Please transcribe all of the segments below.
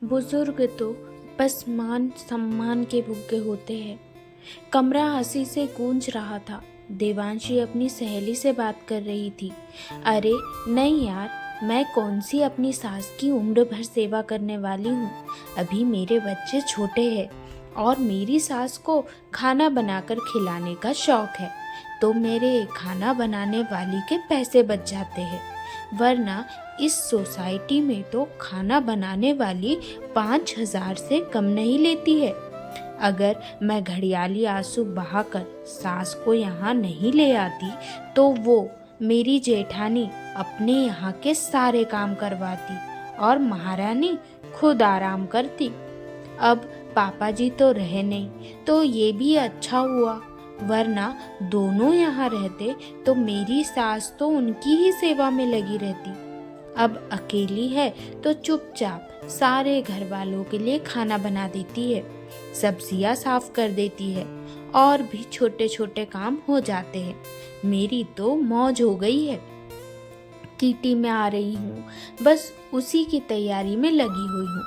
बुजुर्ग तो बस मान सम्मान के भुक्के होते हैं। कमरा हंसी से गूंज रहा था। देवांशी अपनी सहेली से बात कर रही थी। अरे नहीं यार, मैं कौन सी अपनी सास की उम्र भर सेवा करने वाली हूँ। अभी मेरे बच्चे छोटे हैं और मेरी सास को खाना बनाकर खिलाने का शौक है, तो मेरे खाना बनाने वाली के पैसे बच जाते हैं। वरना इस सोसाइटी में तो खाना बनाने वाली 5,000 से कम नहीं लेती है। अगर मैं घड़ियाली आंसू बहाकर सास को यहाँ नहीं ले आती तो वो मेरी जेठानी अपने यहाँ के सारे काम करवाती और महारानी खुद आराम करती। अब पापा जी तो रहे नहीं तो ये भी अच्छा हुआ, वरना दोनों यहाँ रहते तो मेरी सास तो उनकी ही सेवा में लगी रहती। अब अकेली है तो चुपचाप सारे घर वालों के लिए खाना बना देती है, सब्जियां साफ कर देती है और भी छोटे छोटे काम हो जाते हैं। मेरी तो मौज हो गई है। किटी में आ रही हूँ, बस उसी की तैयारी में लगी हुई हूँ।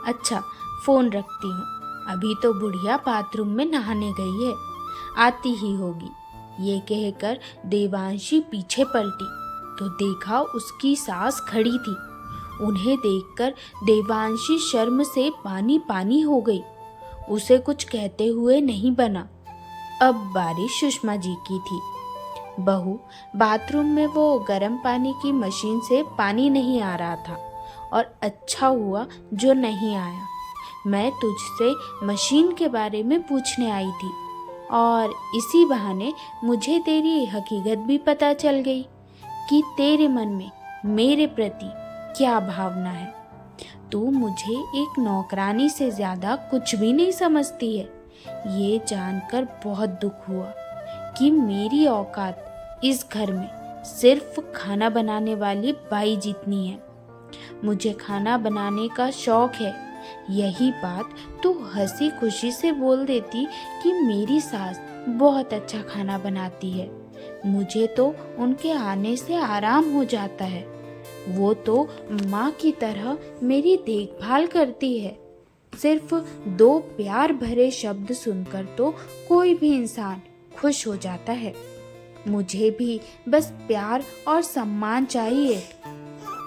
अच्छा, फोन रखती हूँ, अभी तो बुढ़िया बाथरूम में नहाने गई है, आती ही होगी। ये कहकर देवांशी पीछे पलटी तो देखा उसकी सास खड़ी थी। उन्हें देखकर देवांशी शर्म से पानी पानी हो गई। उसे कुछ कहते हुए नहीं बना। अब बारी सुषमा जी की थी। बहू, बाथरूम में वो गर्म पानी की मशीन से पानी नहीं आ रहा था और अच्छा हुआ जो नहीं आया। मैं तुझसे मशीन के बारे में पूछने आई थी और इसी बहाने मुझे तेरी हकीकत भी पता चल गई कि तेरे मन में मेरे प्रति क्या भावना है। तू मुझे एक नौकरानी से ज्यादा कुछ भी नहीं समझती है। ये जानकर बहुत दुख हुआ कि मेरी औकात इस घर में सिर्फ खाना बनाने वाली बाई जितनी है। मुझे खाना बनाने का शौक है। यही बात तू हंसी खुशी से बोल देती कि मेरी सास बहुत अच्छा खाना बनाती है। मुझे तो उनके आने से आराम हो जाता है। वो तो माँ की तरह मेरी देखभाल करती है। सिर्फ 2 प्यार भरे शब्द सुनकर तो कोई भी इंसान खुश हो जाता है। मुझे भी बस प्यार और सम्मान चाहिए,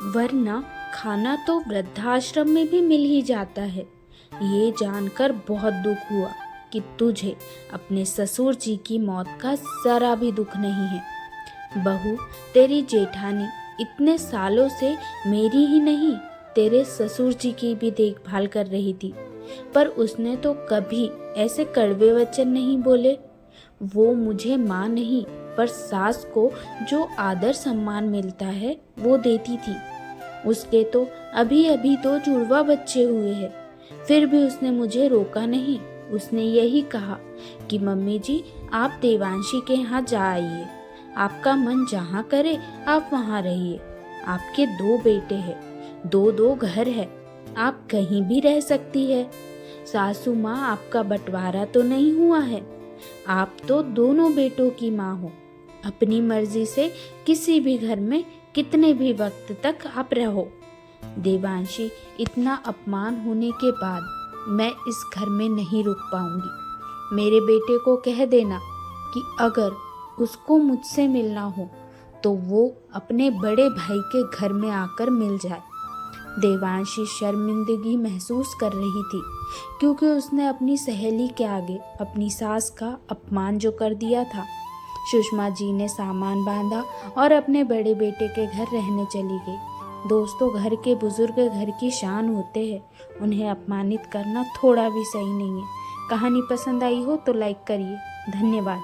वरना खाना तो वृद्धाश्रम में भी मिल ही जाता है। ये जानकर बहुत दुख हुआ कि तुझे अपने ससुर जी की मौत का जरा भी दुख नहीं है। बहू, तेरी जेठानी इतने सालों से मेरी ही नहीं तेरे ससुर जी की भी देखभाल कर रही थी, पर उसने तो कभी ऐसे कड़वे वचन नहीं बोले। वो मुझे माँ नहीं पर सास को जो आदर सम्मान मिलता है वो देती थी। उसके तो अभी अभी तो जुड़वा बच्चे हुए हैं, फिर भी उसने मुझे रोका नहीं। उसने यही कहा कि मम्मी जी, आप देवांशी के यहाँ जा आइए, आपका मन जहाँ करे आप वहाँ रहिए। आपके 2 बेटे हैं, 2 घर है, आप कहीं भी रह सकती है। सासू माँ, आपका बंटवारा तो नहीं हुआ है। आप तो दोनों बेटों की माँ हो। अपनी मर्जी से किसी भी घर में कितने भी वक्त तक आप रहो। देवांशी, इतना अपमान होने के बाद मैं इस घर में नहीं रुक पाऊंगी। मेरे बेटे को कह देना कि अगर उसको मुझसे मिलना हो तो वो अपने बड़े भाई के घर में आकर मिल जाए। देवांशी शर्मिंदगी महसूस कर रही थी क्योंकि उसने अपनी सहेली के आगे अपनी सास का अपमान जो कर दिया था। सुषमा जी ने सामान बांधा और अपने बड़े बेटे के घर रहने चली गई। दोस्तों, घर के बुजुर्ग घर की शान होते हैं, उन्हें अपमानित करना थोड़ा भी सही नहीं है। कहानी पसंद आई हो तो लाइक करिए। धन्यवाद।